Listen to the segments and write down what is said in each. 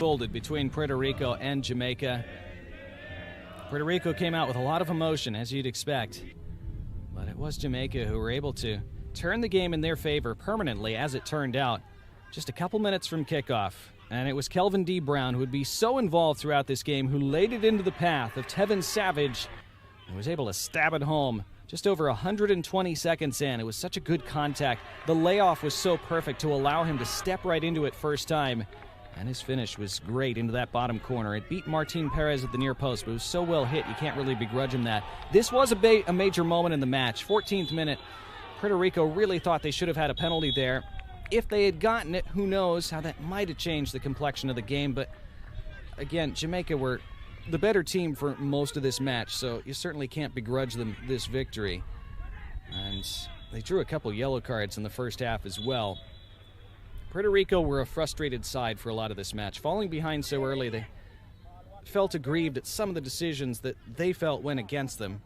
unfolded between Puerto Rico and Jamaica. Puerto Rico came out with a lot of emotion, as you'd expect. But it was Jamaica who were able to turn the game in their favor permanently, as it turned out, just a couple minutes from kickoff. And it was Kelvin D. Brown who would be so involved throughout this game, who laid it into the path of Tevin Savage and was able to stab it home just over 120 seconds in. It was such a good contact. The layoff was so perfect to allow him to step right into it first time. And his finish was great into that bottom corner. It beat Martin Perez at the near post, but it was so well hit, you can't really begrudge him that. This was a major moment in the match. 14th minute, Puerto Rico really thought they should have had a penalty there. If they had gotten it, who knows how that might have changed the complexion of the game. But again, Jamaica were the better team for most of this match, so you certainly can't begrudge them this victory. And they drew a couple yellow cards in the first half as well. Puerto Rico were a frustrated side for a lot of this match. Falling behind so early, they felt aggrieved at some of the decisions that they felt went against them.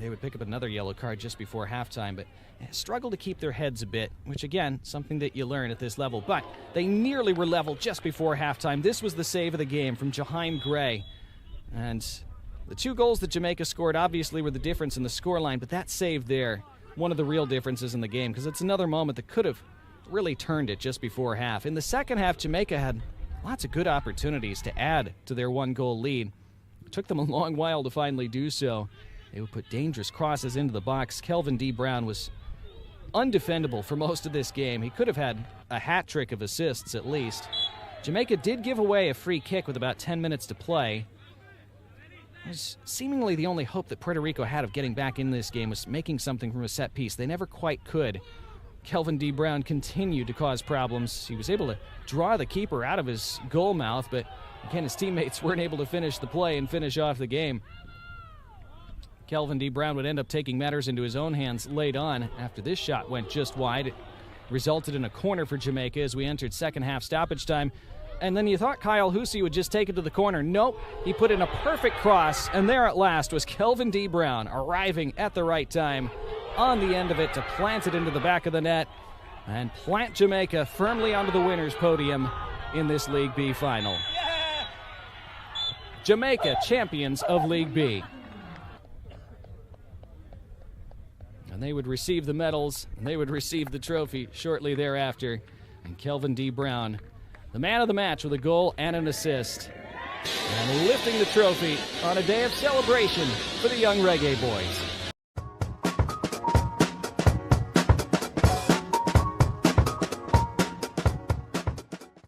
They would pick up another yellow card just before halftime, but struggled to keep their heads a bit, which again, something that you learn at this level. But they nearly were level just before halftime. This was the save of the game from Jaheim Gray. And the two goals that Jamaica scored obviously were the difference in the scoreline, but that save there, one of the real differences in the game, because it's another moment that could have really turned it just before half. In the second half, Jamaica had lots of good opportunities to add to their one-goal lead. It took them a long while to finally do so. They would put dangerous crosses into the box. Kelvin D. Brown was undefendable for most of this game. He could have had a hat trick of assists at least. Jamaica did give away a free kick with about 10 minutes to play. It was seemingly the only hope that Puerto Rico had of getting back in this game was making something from a set piece. They never quite could. Kelvin D. Brown continued to cause problems. He was able to draw the keeper out of his goal mouth, but again, his teammates weren't able to finish the play and finish off the game. Kelvin D. Brown would end up taking matters into his own hands late on after this shot went just wide. It resulted in a corner for Jamaica as we entered second half stoppage time. And then you thought Kyle Hussey would just take it to the corner. Nope, he put in a perfect cross, and there at last was Kelvin D. Brown arriving at the right time on the end of it to plant it into the back of the net and plant Jamaica firmly onto the winner's podium in this League B final. Jamaica, champions of League B. And they would receive the medals, and they would receive the trophy shortly thereafter. And Kelvin D. Brown, the man of the match with a goal and an assist, and lifting the trophy on a day of celebration for the young Reggae Boys.